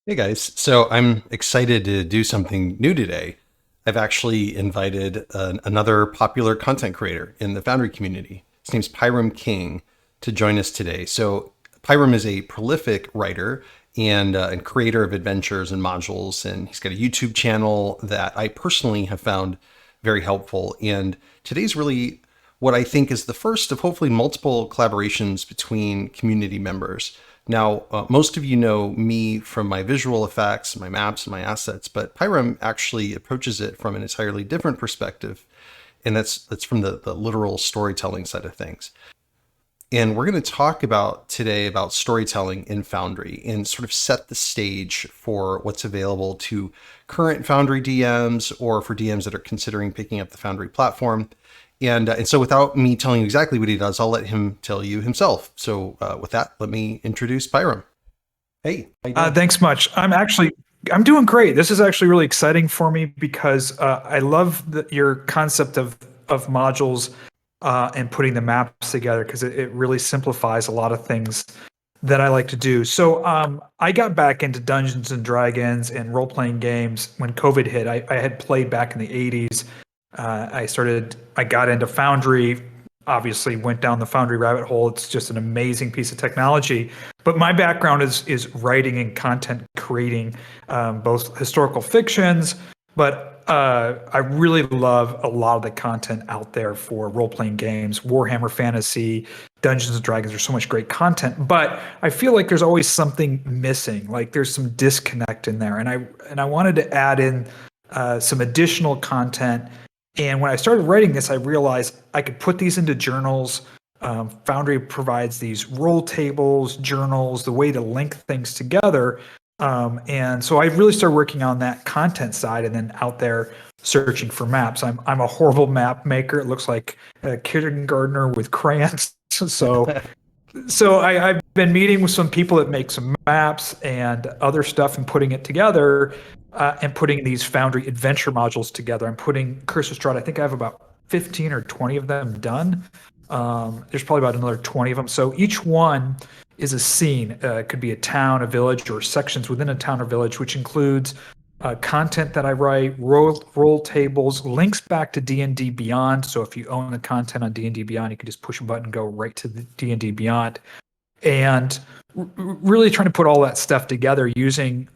Hey guys, so I'm excited to do something new today. I've actually invited another popular content creator in the Foundry community. His name's Pyram King to join us today. So Pyram is a prolific writer and creator of adventures and modules, and he's got a YouTube channel that I personally have found very helpful. And today's really what I think is the first of hopefully multiple collaborations between community members. Now, most of you know me from my visual effects, my maps, and my assets, but Pyram actually approaches it from an entirely different perspective, and that's from the literal storytelling side of things. And we're going to talk about today about storytelling in Foundry and sort of set the stage for what's available to current Foundry DMs or for DMs that are considering picking up the Foundry platform. And so without me telling you exactly what he does, I'll let him tell you himself. So with that, let me introduce Pyram. Hey, how you doing? Thanks much. I'm doing great. This is actually really exciting for me because I love your concept of modules and putting the maps together because it really simplifies a lot of things that I like to do. So I got back into Dungeons and Dragons and role playing games when COVID hit. I had played back in the 80s. I got into Foundry, obviously went down the Foundry rabbit hole. It's just an amazing piece of technology. But my background is writing and content creating, both historical fictions, but I really love a lot of the content out there for role-playing games, Warhammer Fantasy, Dungeons and Dragons. There's so much great content, but I feel like there's always something missing. Like there's some disconnect in there, and I wanted to add in some additional content. And when I started writing this, I realized I could put these into journals. Foundry provides these roll tables, journals, the way to link things together. And so I really started working on that content side and then out there searching for maps. I'm a horrible map maker. It looks like a kindergartner with crayons. I've been meeting with some people that make some maps and other stuff and putting it together and putting these Foundry adventure modules together. I'm putting Curse of Strahd. I think I have about 15 or 20 of them done. There's probably about another 20 of them. So each one is a scene. It could be a town, a village, or sections within a town or village, which includes content that I write, roll tables, links back to D&D Beyond. So if you own the content on D&D Beyond, you can just push a button and go right to the D&D Beyond. And really trying to put all that stuff together using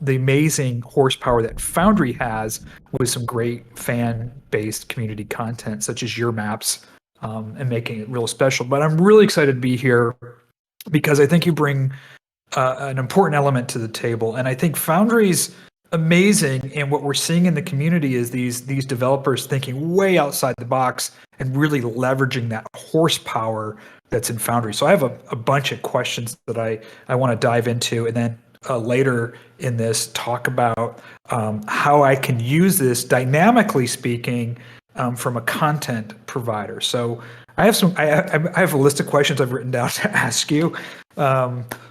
the amazing horsepower that Foundry has with some great fan-based community content, such as your maps, and making it real special. But I'm really excited to be here because I think you bring an important element to the table. And I think Foundry's amazing, and what we're seeing in the community is these developers thinking way outside the box and really leveraging that horsepower that's in Foundry. So I have a bunch of questions that I want to dive into, and then later in this talk about how I can use this dynamically speaking from a content provider. So I have a list of questions I've written down to ask you.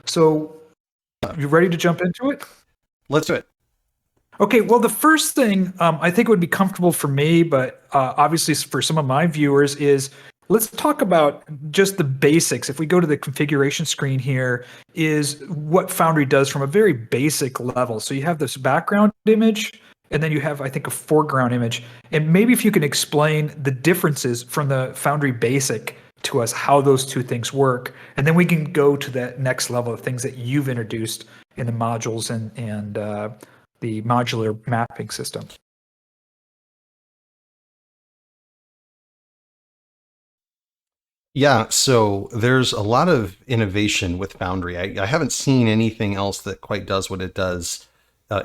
So you ready to jump into it? Let's do it. Okay, well, the first thing I think would be comfortable for me, but obviously for some of my viewers, is let's talk about just the basics. If we go to the configuration screen here, is what Foundry does from a very basic level. So you have this background image, and then you have, I think, a foreground image. And maybe if you can explain the differences from the Foundry basic to us, how those two things work, and then we can go to that next level of things that you've introduced in the modules and the modular mapping system. Yeah, so there's a lot of innovation with Foundry. I haven't seen anything else that quite does what it does,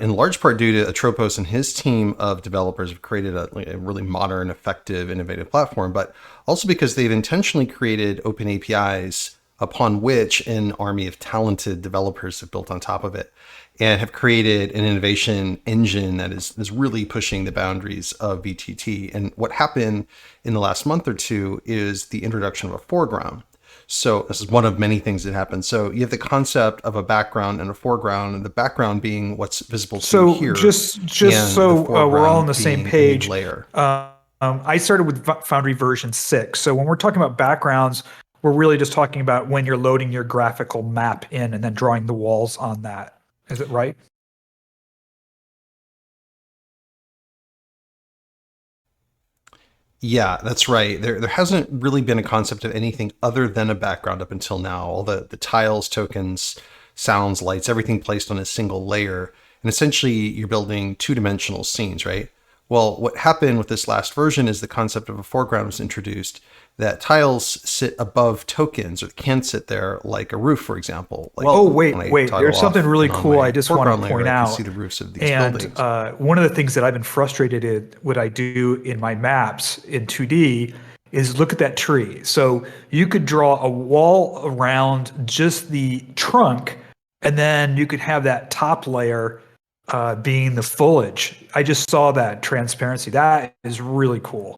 in large part due to Atropos and his team of developers have created a really modern, effective, innovative platform, but also because they've intentionally created open APIs upon which an army of talented developers have built on top of it and have created an innovation engine that is really pushing the boundaries of VTT. And what happened in the last month or two is the introduction of a foreground. So this is one of many things that happen. So you have the concept of a background and a foreground, and the background being what's visible to you here. Just so we're all on the same page. Layer. I started with Foundry version 6. So when we're talking about backgrounds, we're really just talking about when you're loading your graphical map in and then drawing the walls on that. Is it right? Yeah, that's right. There hasn't really been a concept of anything other than a background up until now. All the tiles, tokens, sounds, lights, everything placed on a single layer. And essentially, you're building two-dimensional scenes, right? Well, what happened with this last version is the concept of a foreground was introduced, that tiles sit above tokens or can sit there like a roof, for example. Like Well, oh, when I wait. toggle There's something off really and on cool I my just want foreground to layer, point I can see out. the roofs of these And buildings. one of the things that I've been frustrated at what I do in my maps in 2D is look at that tree. So you could draw a wall around just the trunk, and then you could have that top layer being the foliage. I just saw that transparency. That is really cool.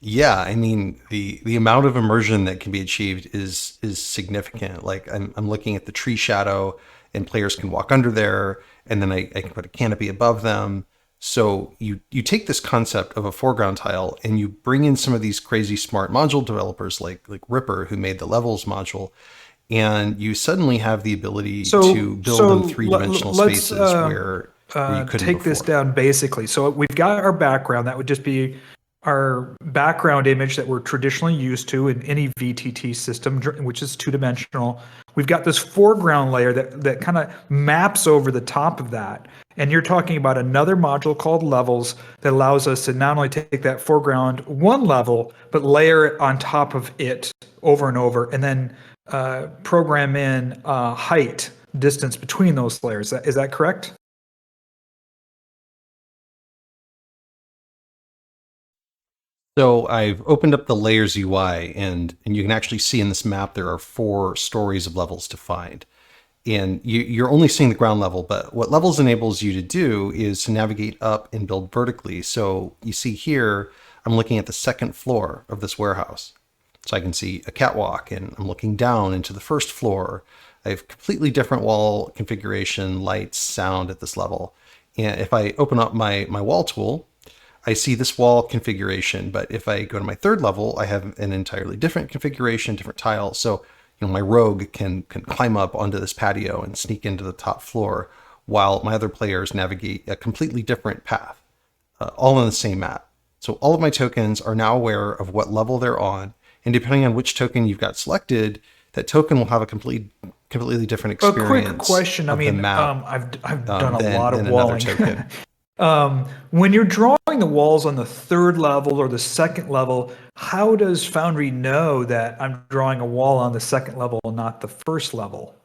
Yeah, I mean the amount of immersion that can be achieved is significant. Like I'm looking at the tree shadow, and players can walk under there, and then I can put a canopy above them. So you take this concept of a foreground tile and you bring in some of these crazy smart module developers like Ripper, who made the levels module, and you suddenly have the ability to build in three-dimensional Let's spaces where you couldn't take this before. down basically. So we've got our background. That would just be our background image that we're traditionally used to in any VTT system, which is two-dimensional. We've got this foreground layer that kind of maps over the top of that. And you're talking about another module called levels that allows us to not only take that foreground one level, but layer it on top of it over and over, and then program in height, distance between those layers. Is that correct? So I've opened up the layers UI, and you can actually see in this map there are 4 stories of levels defined. And you're only seeing the ground level, but what levels enables you to do is to navigate up and build vertically. So you see here, I'm looking at the second floor of this warehouse. So I can see a catwalk, and I'm looking down into the first floor. I have completely different wall configuration, lights, sound at this level. And if I open up my wall tool, I see this wall configuration, but if I go to my third level, I have an entirely different configuration, different tile. So, my rogue can climb up onto this patio and sneak into the top floor, while my other players navigate a completely different path, all on the same map. So all of my tokens are now aware of what level they're on, and depending on which token you've got selected, that token will have a completely different A quick experience question. I of the mean, map I've done a lot than of another walling. token. When you're drawing the walls on the third level or the second level, how does Foundry know that I'm drawing a wall on the second level and not the first level?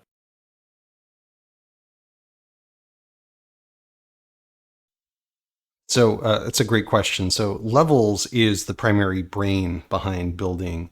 So it's a great question. So levels is the primary brain behind building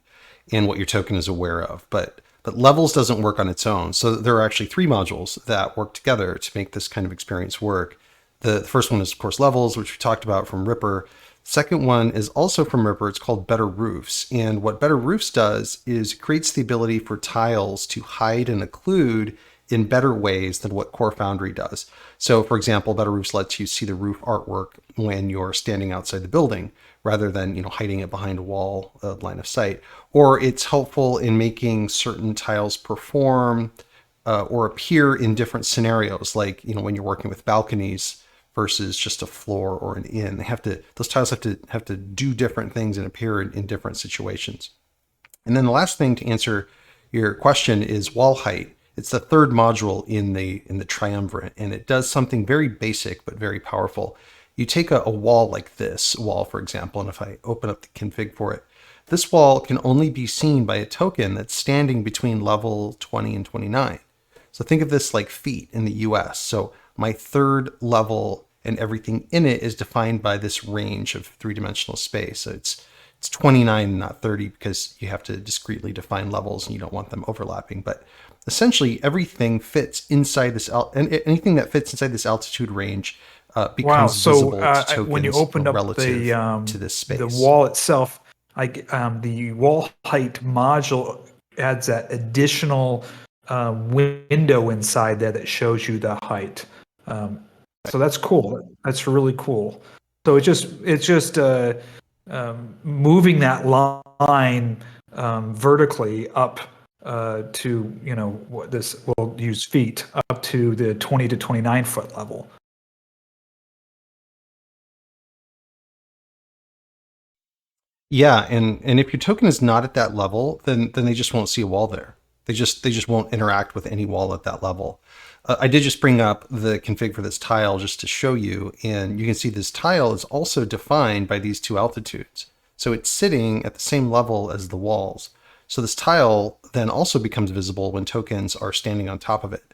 and what your token is aware of. But levels doesn't work on its own. So there are actually 3 modules that work together to make this kind of experience work. The first one is, of course, levels, which we talked about from Ripper. Second one is also from Ripper. It's called Better Roofs. And what Better Roofs does is it creates the ability for tiles to hide and occlude in better ways than what Core Foundry does. So, for example, Better Roofs lets you see the roof artwork when you're standing outside the building, rather than hiding it behind a wall line of sight. Or it's helpful in making certain tiles perform or appear in different scenarios, like when you're working with balconies versus just a floor or an inn. Those tiles have to do different things and appear in different situations. And then the last thing to answer your question is wall height. It's the third module in the triumvirate, and it does something very basic but very powerful. You take a wall like this wall, for example, and if I open up the config for it, this wall can only be seen by a token that's standing between level 20 and 29. So think of this like feet in the US. So my third level and everything in it is defined by this range of three-dimensional space. So it's 29, not 30, because you have to discretely define levels and you don't want them overlapping. But essentially, everything fits inside this, and anything that fits inside this altitude range Wow. becomes So visible to tokens when you opened up relative to this the space. wall itself, the wall height module adds that additional window inside there that shows you the height. So that's cool. That's really cool. So it's just moving that line vertically up to what this we'll use feet up to the 20 to 29 foot level. Yeah, and if your token is not at that level, then they just won't see a wall there. They just won't interact with any wall at that level. I did just bring up the config for this tile just to show you, and you can see this tile is also defined by these two altitudes. So it's sitting at the same level as the walls. So this tile then also becomes visible when tokens are standing on top of it.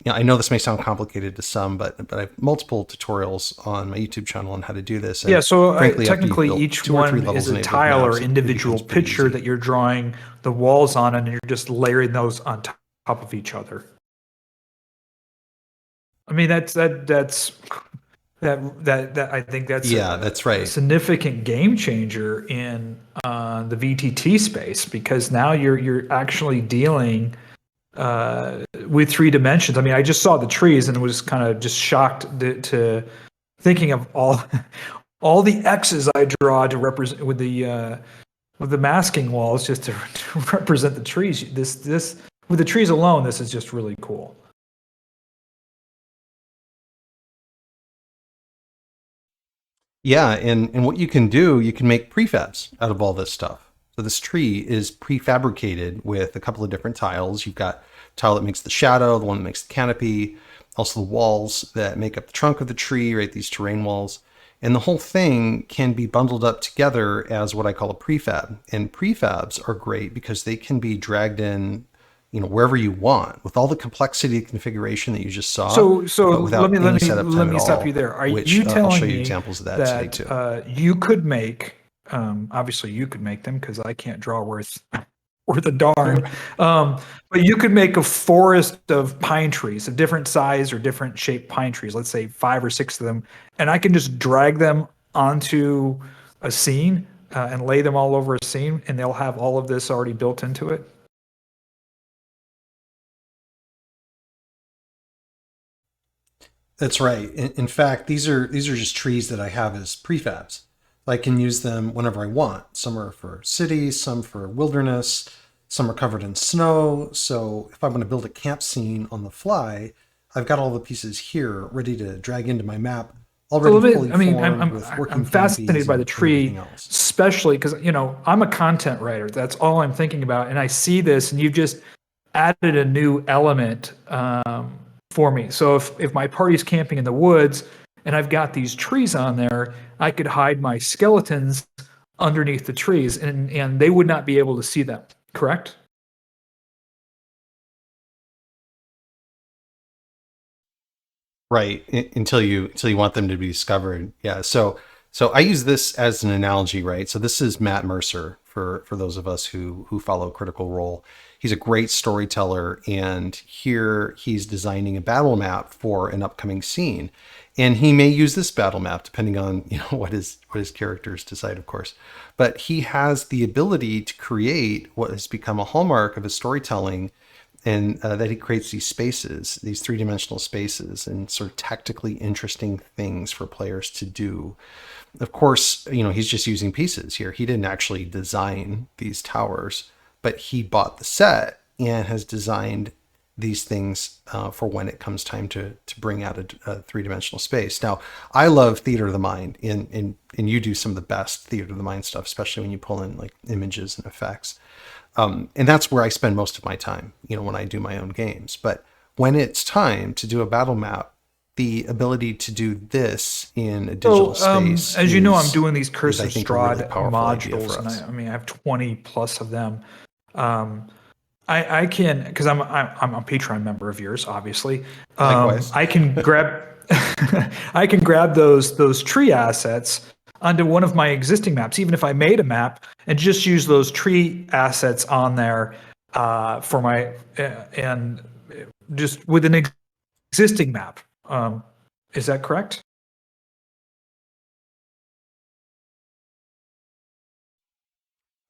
I know this may sound complicated to some, but I have multiple tutorials on my YouTube channel on how to do this. And Yeah, so frankly, technically each one is a tile or individual picture that you're drawing the walls on, and you're just layering those on top of each other. I mean, that I think that's that's right. A significant game changer in the VTT space, because now you're actually dealing with 3 dimensions. I mean, I just saw the trees and was kind of just shocked to thinking of all the X's I draw to represent with the masking walls just to represent the trees. This with the trees alone, this is just really cool. Yeah, and what you can do, you can make prefabs out of all this stuff. So this tree is prefabricated with a couple of different tiles. You've got a tile that makes the shadow, the one that makes the canopy, also the walls that make up the trunk of the tree, right? These terrain walls. And the whole thing can be bundled up together as what I call a prefab. And prefabs are great because they can be dragged in, wherever you want, with all the complexity of configuration that you just saw. So let me stop you there. Are you telling I'll show you me examples of that today too. You could make, obviously you could make them because I can't draw worth a darn, but you could make a forest of pine trees of different size or different shaped pine trees, let's say 5 or 6 of them, and I can just drag them onto a scene and lay them all over a scene, and they'll have all of this already built into it. That's right. In fact, these are just trees that I have as prefabs. I can use them whenever I want. Some are for cities, some for wilderness, some are covered in snow. So if I want to build a camp scene on the fly, I've got all the pieces here ready to drag into my map. Already fully formed with working I'm fascinated by the tree, especially because I'm a content writer. That's all I'm thinking about, and I see this, and you've just added a new element for me. So if my party's camping in the woods and I've got these trees on there, I could hide my skeletons underneath the trees, and they would not be able to see them. Correct? Right, until you want them to be discovered. Yeah. So I use this as an analogy, right? So this is Matt Mercer for those of us who follow Critical Role. He's a great storyteller, and here he's designing a battle map for an upcoming scene. And he may use this battle map depending on what his characters decide, of course. But he has the ability to create what has become a hallmark of his storytelling, and that he creates these spaces, these 3-dimensional spaces, and sort of tactically interesting things for players to do. Of course, he's just using pieces here. He didn't actually design these towers, but he bought the set and has designed these things for when it comes time to bring out a 3-dimensional space. Now, I love theater of the mind, and you do some of the best theater of the mind stuff, especially when you pull in like images and effects. And that's where I spend most of my time, when I do my own games. But when it's time to do a battle map, the ability to do this in a digital space. As you know, I'm doing these Curse of Strahd really modules, and I have 20 plus of them. I can, because I'm a Patreon member of yours, obviously. I can grab I can grab those tree assets onto one of my existing maps, even if I made a map, and just use those tree assets on there for my and just with an existing map. Is that correct?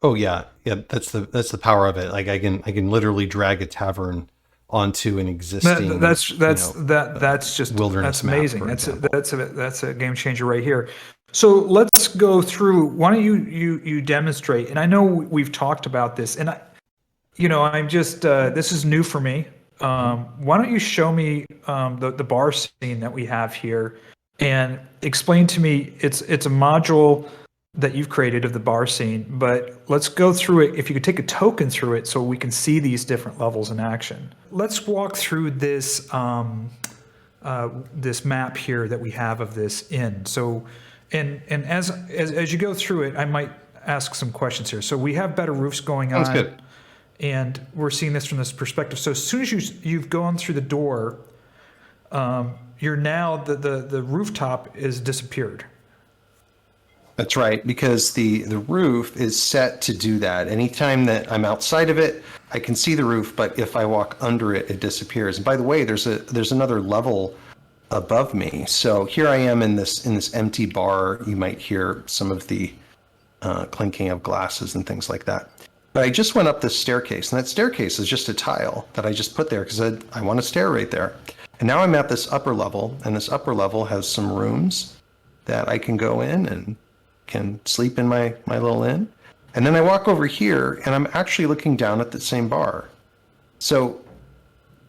Oh yeah. That's the power of it. Like I can literally drag a tavern onto an existing. That's just wilderness. That's amazing. Map, that's a game changer right here. So let's go through. Why don't you demonstrate? And I know we've talked about this, and I'm just this is new for me. Why don't you show me the bar scene that we have here, and explain to me? It's a module that you've created of the bar scene, but let's go through it. If you could take a token through it so we can see these different levels in action. Let's walk through this this map here that we have of this inn. So, and as you go through it, I might ask some questions here. So we have better roofs going on. Sounds good. And we're seeing this from this perspective. So as soon as you've gone through the door, you're now, the rooftop is disappeared. That's right, because the roof is set to do that. Anytime that I'm outside of it, I can see the roof, but if I walk under it, it disappears. And by the way, there's another level above me. So here I am in this empty bar. You might hear some of the clinking of glasses and things like that. But I just went up this staircase, and that staircase is just a tile that I just put there because I want to stair right there. And now I'm at this upper level, and this upper level has some rooms that I can go in and can sleep in my little inn. And then I walk over here, and I'm actually looking down at the same bar. So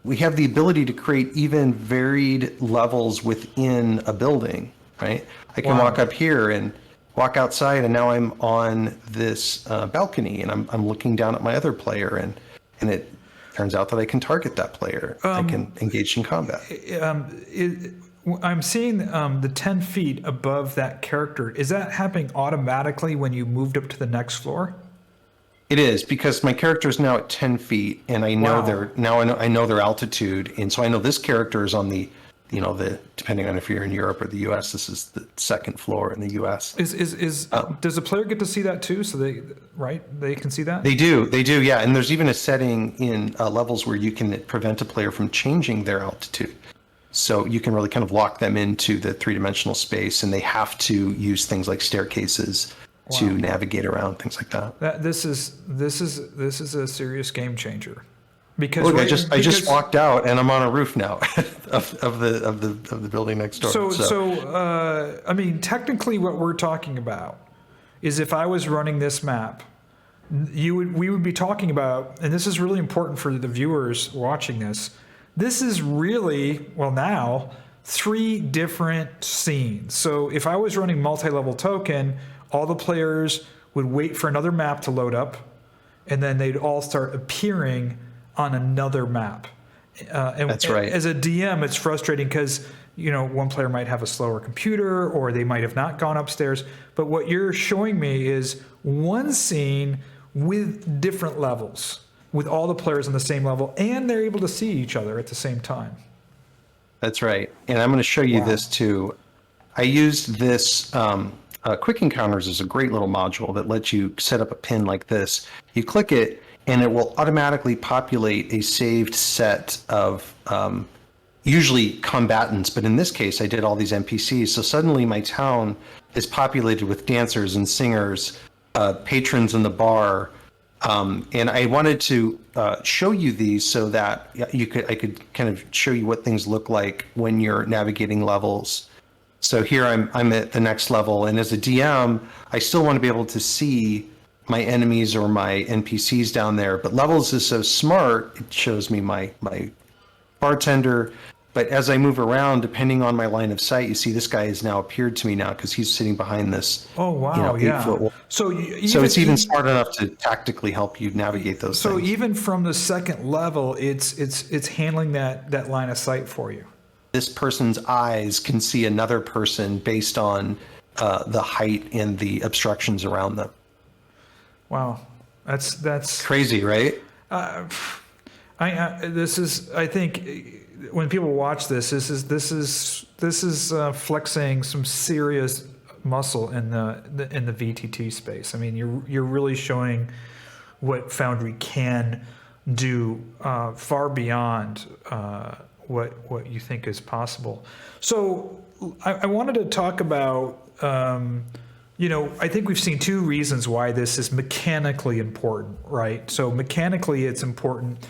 we have the ability to create even varied levels within a building, right? I can walk up here and walk outside, and now I'm on this balcony, and I'm looking down at my other player, and it turns out that I can target that player. I can engage in combat. I'm seeing the 10 feet above that character. Is that happening automatically when you moved up to the next floor? It is, because my character is now at 10 feet, and I know I know their altitude, and so I know this character is on the depending on if you're in Europe or the U.S., this is the second floor in the U.S. Does the player get to see that too? So they can see that? They do, yeah. And there's even a setting in levels where you can prevent a player from changing their altitude. So you can really kind of lock them into the three-dimensional space, and they have to use things like staircases to navigate around, things like that. This is a serious game changer. Because look, I just walked out, and I'm on a roof now of the building next door. So I mean, technically, what we're talking about is if I was running this map, we would be talking about, and this is really important for the viewers watching this. This is really now 3 different scenes. So if I was running multi-level token, all the players would wait for another map to load up, and then they'd all start appearing on another map. And that's right. As a DM, it's frustrating because one player might have a slower computer, or they might have not gone upstairs. But what you're showing me is one scene with different levels, with all the players on the same level, and they're able to see each other at the same time. That's right. And I'm going to show you this too. I used this Quick Encounters is a great little module that lets you set up a pin like this. You click it, and it will automatically populate a saved set of usually combatants, but in this case, I did all these NPCs. So suddenly my town is populated with dancers and singers, patrons in the bar, and I wanted to show you these so that I could kind of show you what things look like when you're navigating levels. So here I'm at the next level, and as a DM, I still want to be able to see my enemies or my NPCs down there, but Levels is so smart, it shows me my bartender. But as I move around, depending on my line of sight, you see this guy has now appeared to me now because he's sitting behind this. Oh wow! 8-foot wall. So it's even smart enough to tactically help you navigate those things. So even from the second level, it's handling that line of sight for you. This person's eyes can see another person based on the height and the obstructions around them. Wow, that's crazy, right? I think when people watch this is flexing some serious muscle in the VTT space. I mean, you're really showing what Foundry can do far beyond what you think is possible. So I wanted to talk about. I think we've seen 2 reasons why this is mechanically important, right? So mechanically, it's important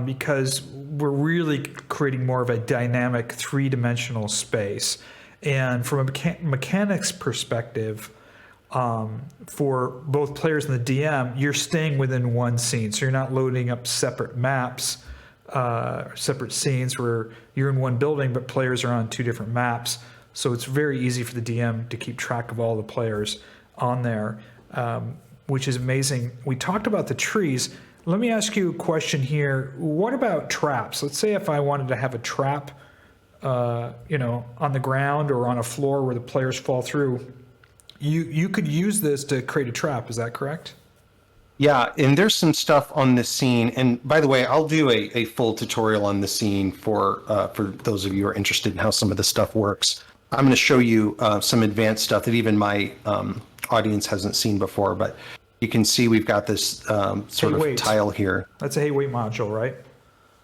because we're really creating more of a dynamic 3-dimensional space. And from a mechanics perspective, for both players and the DM, you're staying within one scene. So you're not loading up separate maps, separate scenes where you're in one building, but players are on 2 different maps. So it's very easy for the DM to keep track of all the players on there, which is amazing. We talked about the trees. Let me ask you a question here. What about traps? Let's say if I wanted to have a trap, on the ground or on a floor where the players fall through, you could use this to create a trap. Is that correct? Yeah, and there's some stuff on this scene. And by the way, I'll do a full tutorial on the scene for those of you who are interested in how some of this stuff works. I'm going to show you some advanced stuff that even my audience hasn't seen before. But you can see we've got this sort of tile here. That's a hey wait module, right?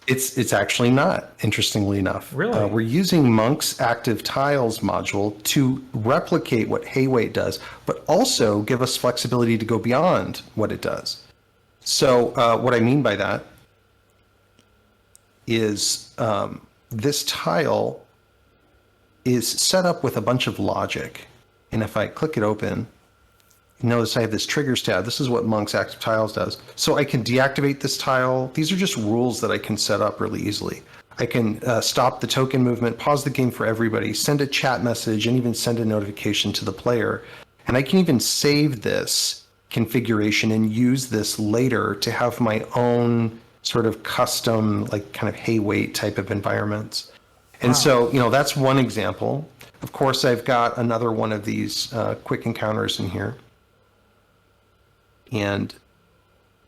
It's actually not, interestingly enough. Really? We're using Monk's Active Tiles module to replicate what Hey Wait does, but also give us flexibility to go beyond what it does. So what I mean by that is this tile is set up with a bunch of logic. And if I click it open, notice I have this triggers tab. This is what Monk's Active Tiles does. So I can deactivate this tile. These are just rules that I can set up really easily. I can stop the token movement, pause the game for everybody, send a chat message, and even send a notification to the player. And I can even save this configuration and use this later to have my own sort of custom, like kind of hey wait type of environments. And so, that's one example. Of course, I've got another one of these quick encounters in here. And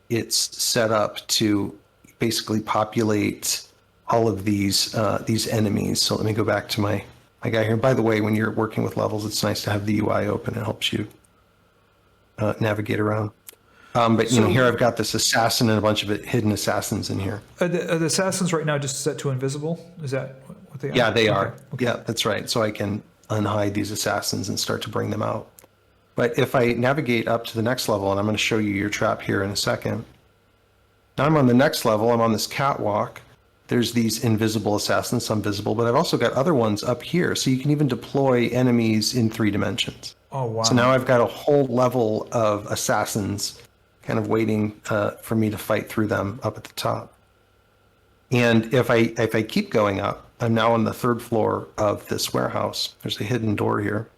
it's set up to basically populate all of these enemies. So let me go back to my guy here. By the way, when you're working with levels, it's nice to have the UI open. It helps you navigate around. But here I've got this assassin and a bunch of hidden assassins in here. Are the assassins right now just set to invisible? Is that what they are? Yeah, they are. Okay. Yeah, that's right. So I can unhide these assassins and start to bring them out. But if I navigate up to the next level, and I'm going to show you your trap here in a second. Now I'm on the next level. I'm on this catwalk. There's these invisible assassins, some visible, but I've also got other ones up here. So you can even deploy enemies in 3 dimensions. Oh, wow. So now I've got a whole level of assassins kind of waiting for me to fight through them up at the top. And if I keep going up, I'm now on the 3rd floor of this warehouse. There's a hidden door here.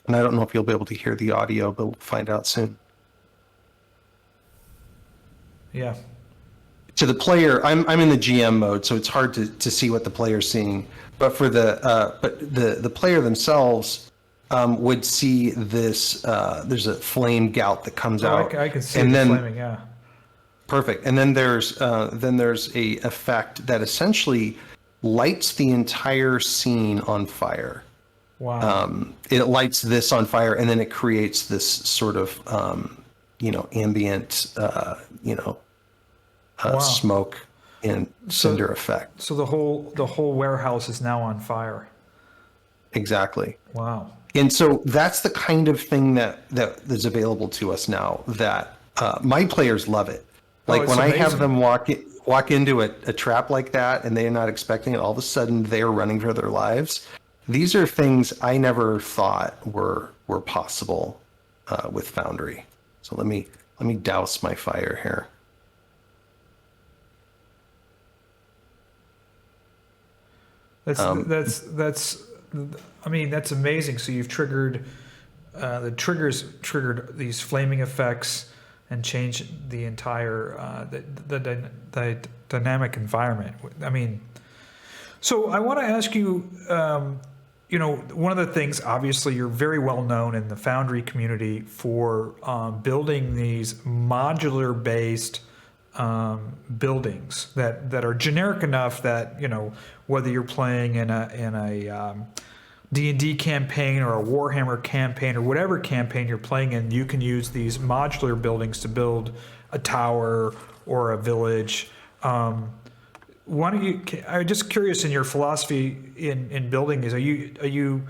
And I don't know if you'll be able to hear the audio, but we'll find out soon. Yeah. To the player, I'm in the GM mode, so it's hard to see what the player's seeing. But for the player themselves would see this. There's a flame gout that comes out. I can see and the then, flaming. Yeah. Perfect. And then there's a effect that essentially lights the entire scene on fire. Wow. It lights this on fire, and then it creates this sort of, ambient, Wow. smoke and cinder effect. So the whole warehouse is now on fire. Exactly. Wow. And so that's the kind of thing that is available to us now that my players love it. Like when I have them walk into a trap like that and they're not expecting it, all of a sudden they're running for their lives. These are things I never thought were possible with Foundry. So let me douse my fire here. That's amazing. So you've triggered the triggers triggered these flaming effects and changed the entire the dynamic environment. I mean, so I want to ask you. One of the things, obviously, you're very well known in the Foundry community for building these modular-based buildings that are generic enough that whether you're playing in a D&D campaign or a Warhammer campaign or whatever campaign you're playing in, you can use these modular buildings to build a tower or a village. Why don't you? I'm just curious in your philosophy in building these. Are you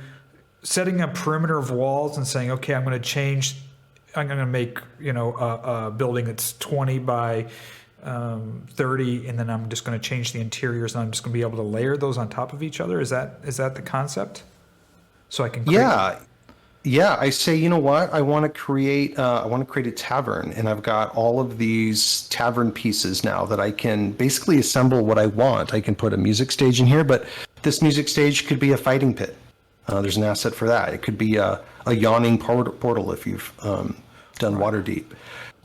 setting a perimeter of walls and saying, okay, I'm going to make a building that's 20 by 30, and then I'm just going to change the interiors, and I'm just going to be able to layer those on top of each other? Is that the concept? So I can Yeah, I say, you know what? I want to create a tavern, and I've got all of these tavern pieces now that I can basically assemble what I want. I can put a music stage in here, but this music stage could be a fighting pit. There's an asset for that. It could be a yawning portal if you've done Waterdeep.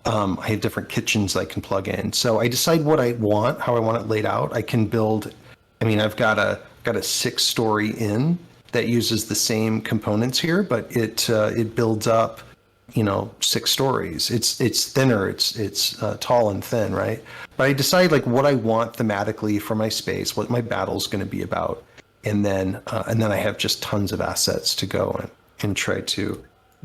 I have different kitchens I can plug in. So I decide what I want, how I want it laid out. I can build, I mean, I've got a 6-story inn that uses the same components here, but it builds up, 6 stories. It's thinner, it's tall and thin, right? But I decide like what I want thematically for my space, what my battle's going to be about, and then I have just tons of assets to go and try to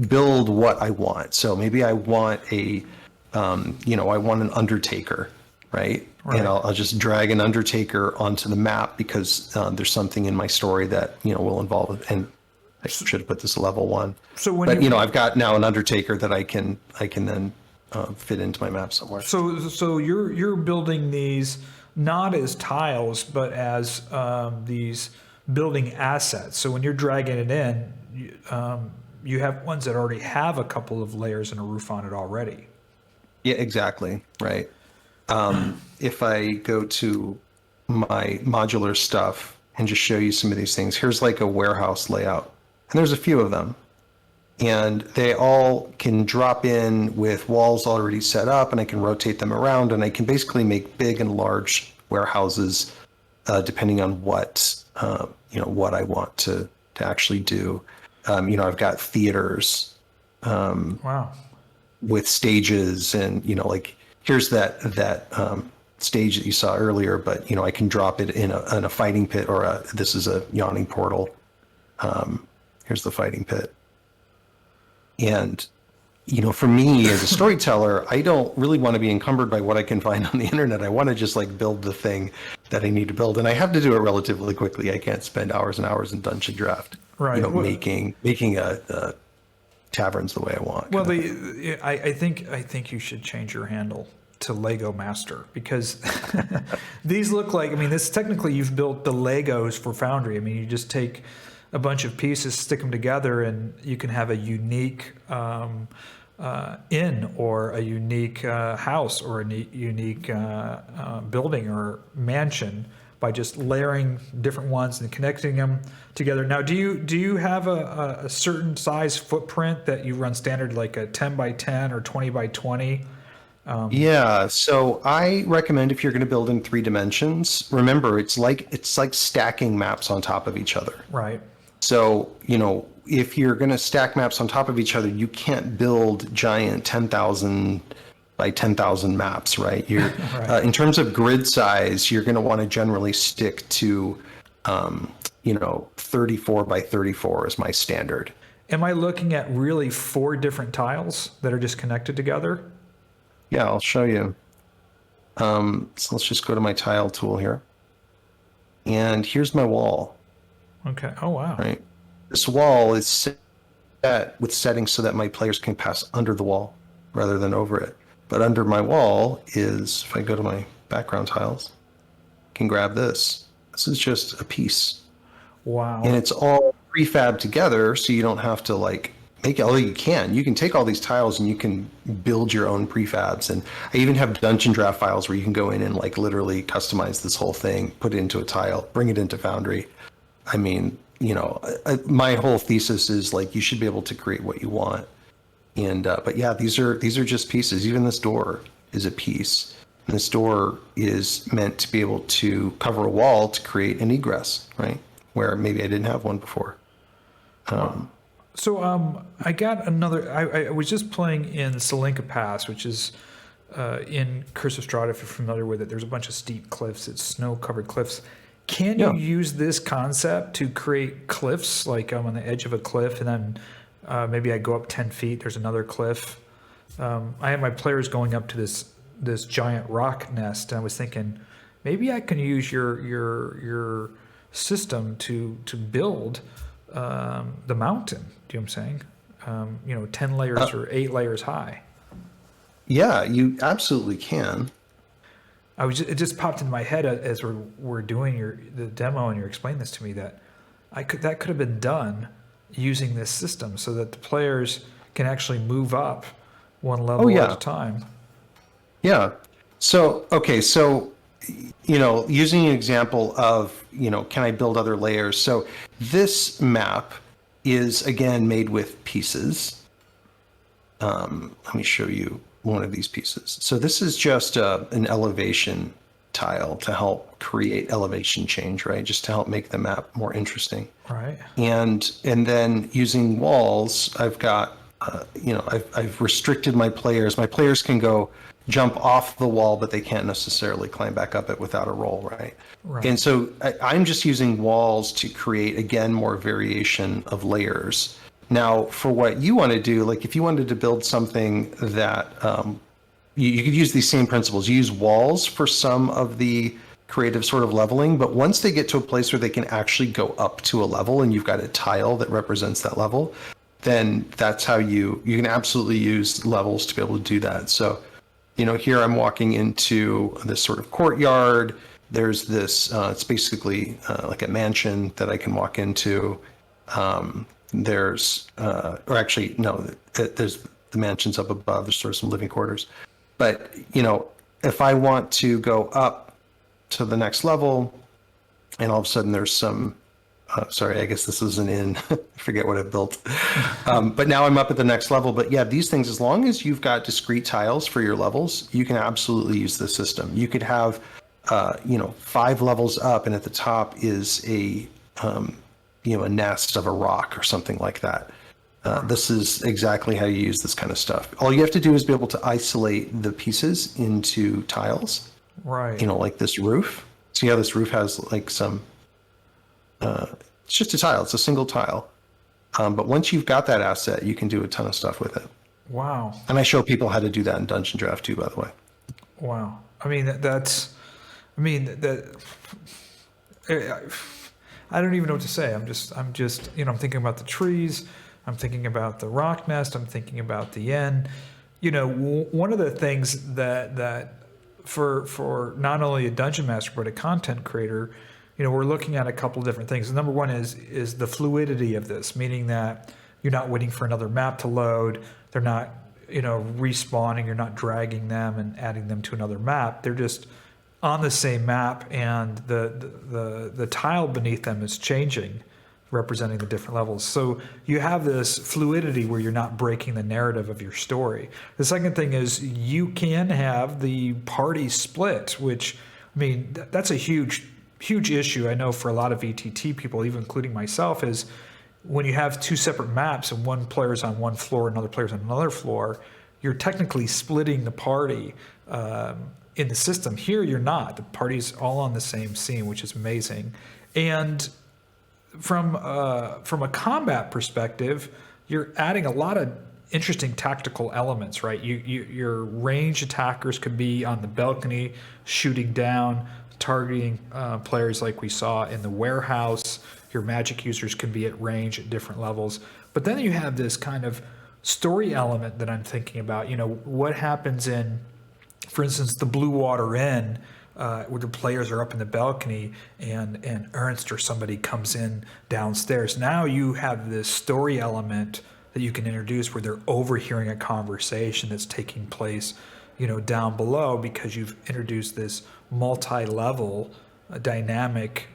build what I want. So maybe I want I want an Undertaker, right? And I'll just drag an Undertaker onto the map because there's something in my story that will involve it. And I should have put this level 1. So when I've got now an Undertaker that I can then fit into my map somewhere. So you're building these not as tiles, but as these building assets. So when you're dragging it in, you have ones that already have a couple of layers and a roof on it already. Yeah, exactly. Right. If I go to my modular stuff and just show you some of these things, here's like a warehouse layout, and there's a few of them, and they all can drop in with walls already set up, and I can rotate them around, and I can basically make big and large warehouses depending on what what I want to actually do. I've got theaters. Wow. With stages, and like here's that stage that you saw earlier, but I can drop it in a fighting pit, or this is a yawning portal. Here's the fighting pit, and for me as a storyteller, I don't really want to be encumbered by what I can find on the internet. I want to just like build the thing that I need to build, and I have to do it relatively quickly. I can't spend hours and hours in Dungeon Draft, making a taverns the way I want. Well, I think you should change your handle to Lego Master, because these look like, this technically you've built the Legos for Foundry. You just take a bunch of pieces, stick them together, and you can have a unique inn, or a unique house, or a unique building or mansion by just layering different ones and connecting them together. Now, do you have a certain size footprint that you run standard, like a 10 by 10 or 20 by 20? Yeah, so I recommend, if you're going to build in 3 dimensions, remember it's like stacking maps on top of each other. Right. So, if you're going to stack maps on top of each other, you can't build giant 10,000 by 10,000 maps, right? You're right. In terms of grid size, you're going to want to generally stick to 34 by 34 is my standard. Am I looking at really 4 different tiles that are just connected together? Yeah, I'll show you. So let's just go to my tile tool here. And here's my wall. Okay. Oh, wow. Right. This wall is set with settings so that my players can pass under the wall rather than over it. But under my wall is, if I go to my background tiles, I can grab this. This is just a piece. Wow. And it's all prefab together, so you don't have to like make it, although you can take all these tiles and you can build your own prefabs. And I even have Dungeon Draft files where you can go in and like literally customize this whole thing, put it into a tile, bring it into Foundry. My whole thesis is like you should be able to create what you want. And but yeah, these are just pieces. Even this door is a piece. And this door is meant to be able to cover a wall to create an egress, right? Where maybe I didn't have one before. So I got another. I was just playing in Salinka Pass, which is in Curse of Strahd. If you're familiar with it, there's a bunch of steep cliffs. It's snow-covered cliffs. Can you use this concept to create cliffs? Like I'm on the edge of a cliff, and then maybe I go up 10 feet. There's another cliff. I have my players going up to this giant rock nest, and I was thinking maybe I can use your system to build the mountain. Do you know what I'm saying? 10 layers or 8 layers high. Yeah, you absolutely can. It just popped into my head as we're doing the demo, and you're explaining this to me, that that could have been done using this system so that the players can actually move up one level at a time. Yeah. So, okay. So, using an example of, can I build other layers? So this map is again made with pieces. Let me show you one of these pieces. So this is just an elevation tile to help create elevation change, right? Just to help make the map more interesting. Right. And then using walls, I've got, I've restricted my players. My players can go jump off the wall, but they can't necessarily climb back up it without a roll, right? And so I'm just using walls to create, again, more variation of layers. Now, for what you want to do, like if you wanted to build something that you could use these same principles. You use walls for some of the creative sort of leveling, but once they get to a place where they can actually go up to a level and you've got a tile that represents that level, then that's how you can absolutely use levels to be able to do that. So, here I'm walking into this sort of courtyard. There's this, it's basically like a mansion that I can walk into. There's the mansion's up above. There's sort of some living quarters. But, if I want to go up to the next level and all of a sudden there's some, sorry, I guess this is an inn. I forget what I built. But now I'm up at the next level. But yeah, these things, as long as you've got discrete tiles for your levels, you can absolutely use the system. You could have, 5 levels up and at the top is a nest of a rock or something like that. This is exactly how you use this kind of stuff. All you have to do is be able to isolate the pieces into tiles. Right. Like this roof. See how this roof has like some, it's just a tile. It's a single tile. But once you've got that asset, you can do a ton of stuff with it. Wow. And I show people how to do that in Dungeon Draft too, by the way. Wow. I mean, I don't even know what to say. I'm just, I'm thinking about the trees. I'm thinking about the rock nest. I'm thinking about the inn. One of the things that for not only a dungeon master but a content creator, we're looking at a couple of different things. Number one is the fluidity of this, meaning that you're not waiting for another map to load. They're not, respawning. You're not dragging them and adding them to another map. They're just on the same map, and the tile beneath them is changing, representing the different levels. So you have this fluidity where you're not breaking the narrative of your story. The second thing is you can have the party split, which, that's a huge issue. I know for a lot of VTT people, even including myself, is when you have 2 separate maps and one player's on one floor, another player's on another floor, you're technically splitting the party in the system. Here you're not. The party's all on the same scene, which is amazing. And from a combat perspective, you're adding a lot of interesting tactical elements, right? Your ranged attackers could be on the balcony shooting down, targeting players like we saw in the warehouse. Your magic users can be at range at different levels. But then you have this kind of story element that I'm thinking about. What happens in, for instance, the Blue Water Inn, where the players are up in the balcony and Ernst or somebody comes in downstairs. Now you have this story element that you can introduce where they're overhearing a conversation that's taking place, down below, because you've introduced this multi-level dynamic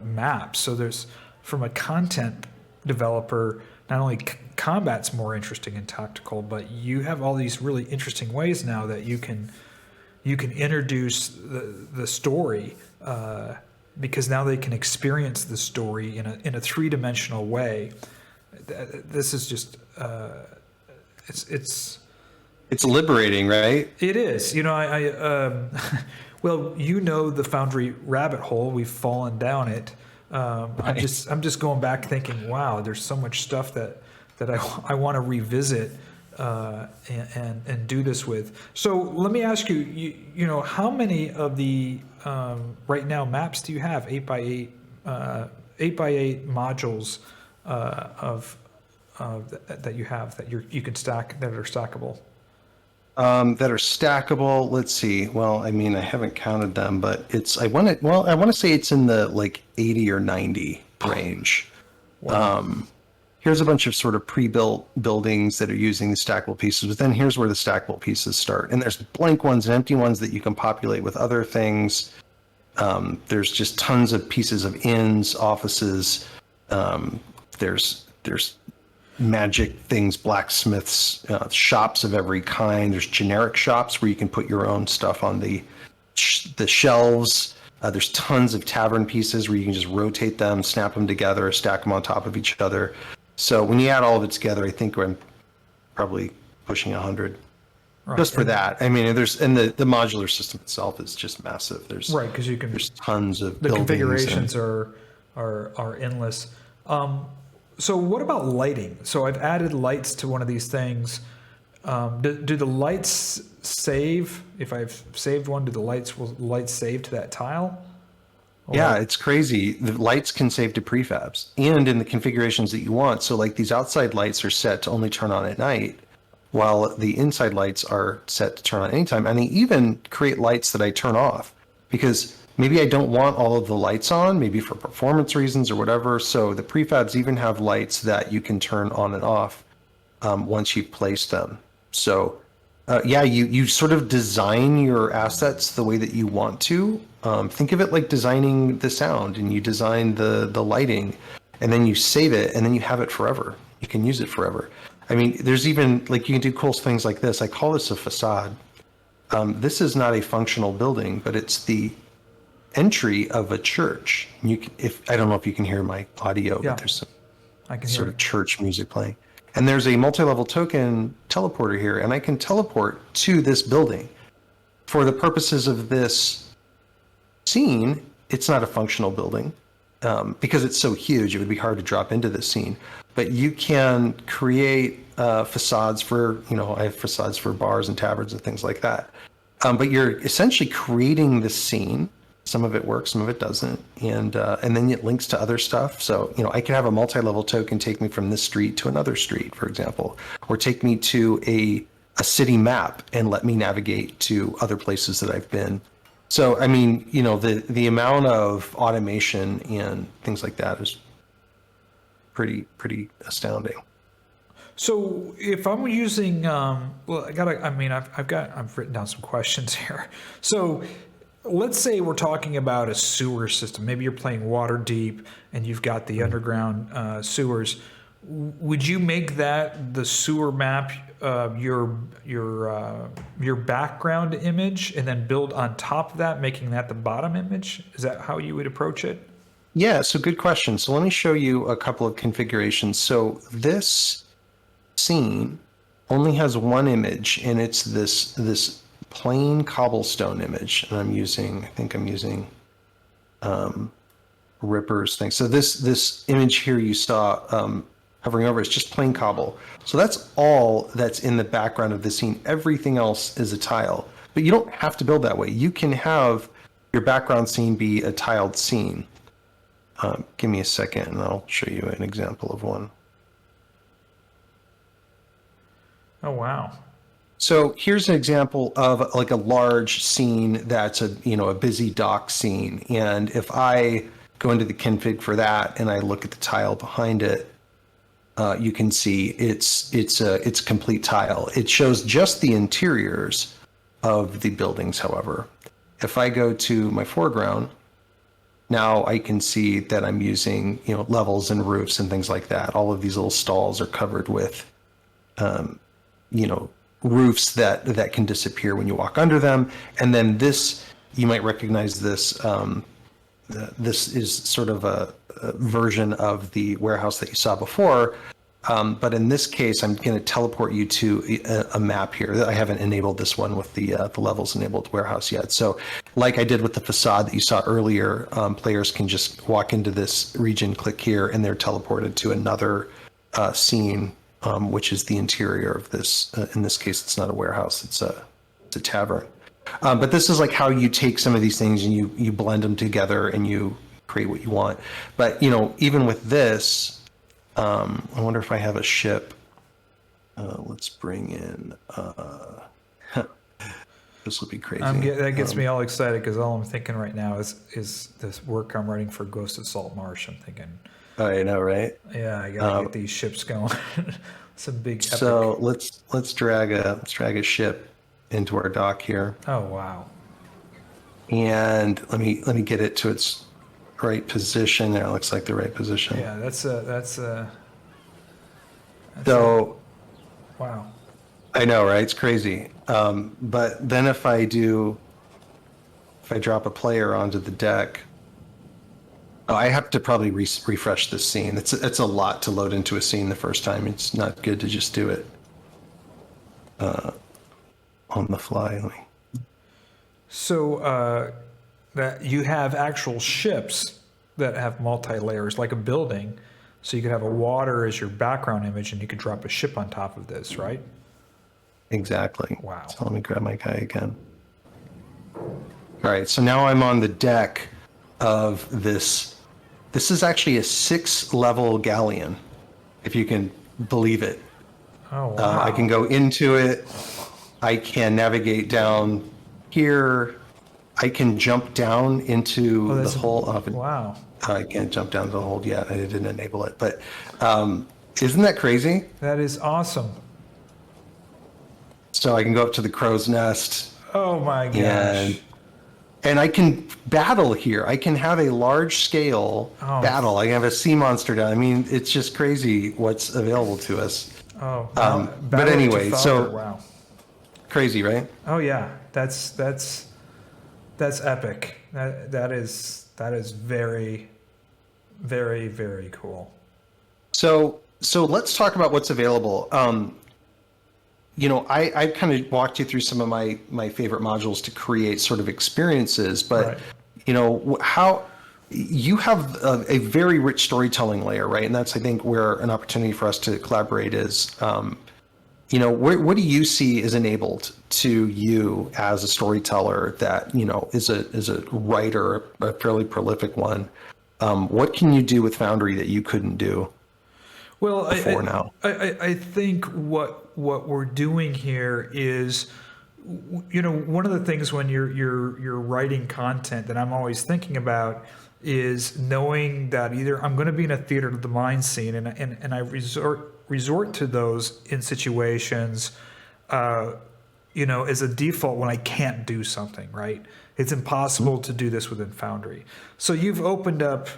map. So there's, from a content developer, not only combat's more interesting and tactical, but you have all these really interesting ways now that you can introduce the story, because now they can experience the story in a 3-dimensional way. This is just it's liberating, right? It is. Well, the Foundry rabbit hole. We've fallen down it. Right. I'm just going back thinking, wow, there's so much stuff that I want to revisit and do this with. So let me ask you, how many of the right now maps do you have? 8x8 modules that you have that you can stack, that are stackable. That are stackable. Let's see. Well, I haven't counted them, but I want to say it's in the like 80 or 90 range. Wow. Here's a bunch of sort of pre-built buildings that are using the stackable pieces, but then here's where the stackable pieces start. And there's blank ones and empty ones that you can populate with other things. There's just tons of pieces of inns, offices. There's There's magic things, blacksmiths, shops of every kind. There's generic shops where you can put your own stuff on the shelves. There's tons of tavern pieces where you can just rotate them, snap them together, stack them on top of each other. So when you add all of it together, I think I'm probably pushing 100. Right. Just for that. I mean, the modular system itself is just massive. There's right, because there's tons of the configurations are endless. So what about lighting? So I've added lights to one of these things. Do the lights save? If I've saved one, will the lights save to that tile? Or... Yeah, it's crazy. The lights can save to prefabs and in the configurations that you want. So like these outside lights are set to only turn on at night, while the inside lights are set to turn on anytime. And they even create lights that I turn off because maybe I don't want all of the lights on, maybe for performance reasons or whatever. So the prefabs even have lights that you can turn on and off once you've placed them. So you sort of design your assets the way that you want to. Think of it like designing the sound, and you design the lighting, and then you save it, and then you have it forever. You can use it forever. I mean, there's even like you can do cool things like this. I call this a facade. This is not a functional building, but it's the entry of a church. I don't know if you can hear my audio, but there's some sort of church music playing. And there's a multi-level token teleporter here, and I can teleport to this building. For the purposes of this scene, it's not a functional building because it's so huge. It would be hard to drop into this scene. But you can create facades for, I have facades for bars and taverns and things like that. But you're essentially creating this scene. Some of it works, some of it doesn't, and then it links to other stuff. So I can have a multi-level token take me from this street to another street, for example, or take me to a city map and let me navigate to other places that I've been. So I mean, the amount of automation and things like that is pretty astounding. So if I'm using, I've written down some questions here. So let's say we're talking about a sewer system. Maybe you're playing water deep and you've got the underground sewers. Would you make that the sewer map your background image and then build on top of that, making that the bottom image? Is that how you would approach it? Yeah, so good question. So let me show you a couple of configurations. So this scene only has one image, and it's this plain cobblestone image. And I think I'm using Ripper's thing. So this image here you saw hovering over is just plain cobble. So that's all that's in the background of the scene. Everything else is a tile. But you don't have to build that way. You can have your background scene be a tiled scene. Give me a second and I'll show you an example of one. Oh, wow. So here's an example of like a large scene that's a busy dock scene. And if I go into the config for that and I look at the tile behind it, you can see it's a complete tile. It shows just the interiors of the buildings, however. If I go to my foreground, now I can see that I'm using levels and roofs and things like that. All of these little stalls are covered with roofs that can disappear when you walk under them. And then this, you might recognize this. This is sort of a version of the warehouse that you saw before. But in this case, I'm going to teleport you to a map here. I haven't enabled this one with the levels enabled warehouse yet. So like I did with the facade that you saw earlier, players can just walk into this region, click here, and they're teleported to another scene, which is the interior of this. In this case, it's not a warehouse, it's a tavern. But this is like how you take some of these things and you blend them together and you create what you want. But even with this, I wonder if I have a ship. Let's bring in. This will be crazy. That gets me all excited because all I'm thinking right now is this work I'm writing for Ghost of Salt Marsh. I'm thinking. I know, right? Yeah, I gotta get these ships going. Some big. Epic. So let's drag a ship into our dock here. Oh wow! And let me get it to its right position. There, it looks like the right position. Yeah, that's So Wow. I know, right? It's crazy. But then if I drop a player onto the deck, oh, I have to probably refresh this scene. It's a lot to load into a scene the first time. It's not good to just do it on the fly. So that you have actual ships that have multi-layers, like a building. So you could have a water as your background image, and you could drop a ship on top of this, right? Exactly. Wow. So let me grab my guy again. All right, so now I'm on the deck of this. This is actually a 6-level galleon, if you can believe it. Oh, wow. I can go into it. I can navigate down here. I can jump down into the hull of it. Wow. I can't jump down to the hold yet. I didn't enable it. But isn't that crazy? That is awesome. So I can go up to the crow's nest. Oh my gosh. And I can battle here. I can have a large scale battle. I can have a sea monster down. I mean, it's just crazy what's available to us. Oh, but anyway, so wow. Crazy, right? Oh yeah, that's epic. That is very, very, very cool. So let's talk about what's available. I kind of walked you through some of my favorite modules to create sort of experiences, but right. how you have a very rich storytelling layer, right? And that's, I think, where an opportunity for us to collaborate is. What do you see is enabled to you as a storyteller that is a writer, a fairly prolific one? What can you do with Foundry that you couldn't do? Well, now? I think what we're doing here is, one of the things when you're writing content that I'm always thinking about is knowing that either I'm going to be in a theater of the mind scene, and I resort to those in situations, as a default when I can't do something, right? It's impossible to do this within Foundry. So you've opened up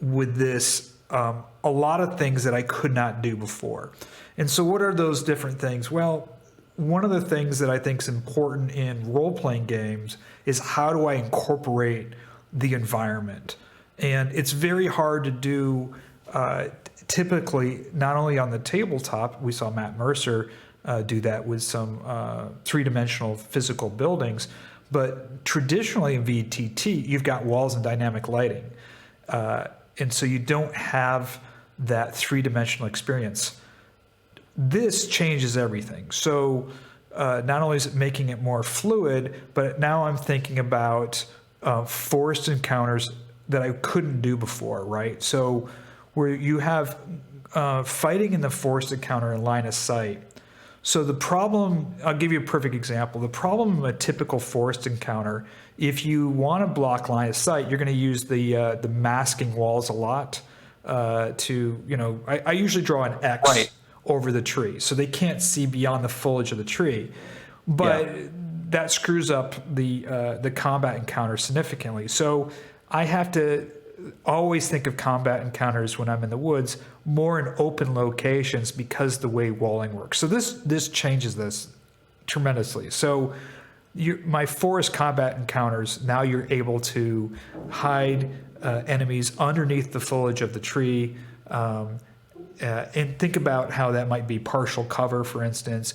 with this a lot of things that I could not do before. And so what are those different things? Well, one of the things that I think is important in role-playing games is how do I incorporate the environment? And it's very hard to do typically, not only on the tabletop. We saw Matt Mercer do that with some three-dimensional physical buildings, but traditionally in VTT, you've got walls and dynamic lighting. And so you don't have that three-dimensional experience. This changes everything. So not only is it making it more fluid, but now I'm thinking about forced encounters that I couldn't do before, right? So where you have fighting in the forced encounter in line of sight. So the problem, I'll give you a perfect example. The problem of a typical forced encounter, if you want to block line of sight, you're going to use the masking walls a lot to, I usually draw an X over the tree, so they can't see beyond the foliage of the tree. But that screws up the combat encounter significantly. So I have to always think of combat encounters when I'm in the woods more in open locations because the way walling works. So this changes this tremendously. So my forest combat encounters, now you're able to hide enemies underneath the foliage of the tree, and think about how that might be partial cover, for instance.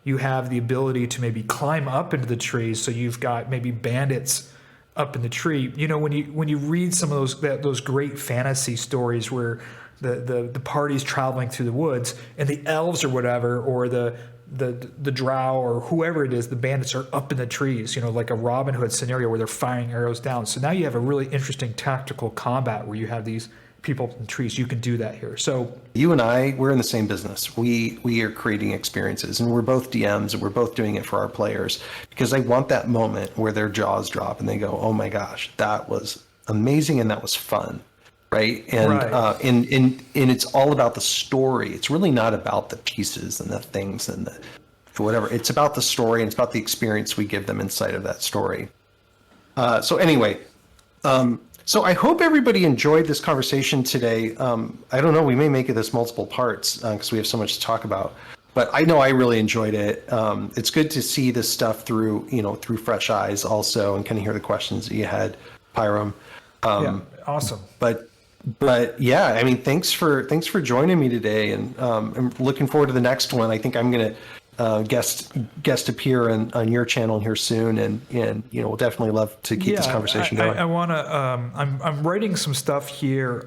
You have the ability to maybe climb up into the tree, so you've got maybe bandits up in the tree. When you read some of those great fantasy stories where the party's traveling through the woods and the elves or whatever, or the drow or whoever it is, the bandits are up in the trees, like a Robin Hood scenario where they're firing arrows down. So now you have a really interesting tactical combat where you have these people in trees. You can do that here. So you and we're in the same business. We are creating experiences, and we're both DMs, and we're both doing it for our players because I want that moment where their jaws drop and they go, "Oh my gosh, that was amazing and that was fun." Right. And and it's all about the story. It's really not about the pieces and the things and the whatever. It's about the story, and it's about the experience we give them inside of that story. So anyway, So I hope everybody enjoyed this conversation today. I don't know, we may make this multiple parts because we have so much to talk about. But I know I really enjoyed it. It's good to see this stuff through, through fresh eyes also, and kind of hear the questions that you had, Pyram. Yeah, awesome. But yeah, I mean, thanks for joining me today, and I'm looking forward to the next one. I think I'm going to guest appear on your channel here soon, and we'll definitely love to keep this conversation going. I want to. I'm writing some stuff here,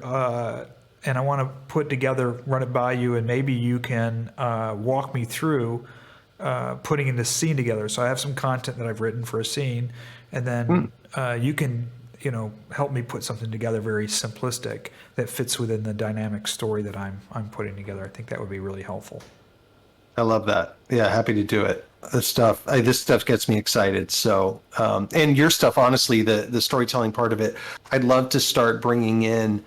and I want to put together, run it by you, and maybe you can walk me through putting in this scene together. So I have some content that I've written for a scene, and then you can help me put something together very simplistic that fits within the dynamic story that I'm putting together. I think that would be really helpful. I love that. Yeah, happy to do it. This stuff gets me excited. So, and your stuff, honestly, the storytelling part of it, I'd love to start bringing in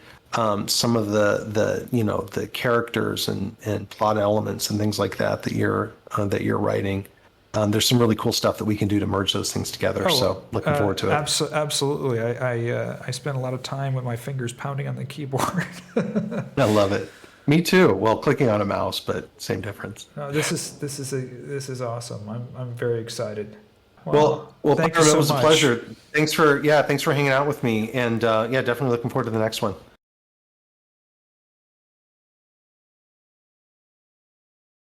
some of the characters and plot elements and things like that you're writing. There's some really cool stuff that we can do to merge those things together. So looking forward to it. Absolutely. I spend a lot of time with my fingers pounding on the keyboard. I love it. Me too. Well, clicking on a mouse, but same difference. No, this is awesome. I'm very excited. Well, thank you so it was much. A pleasure. Thanks for hanging out with me, and definitely looking forward to the next one.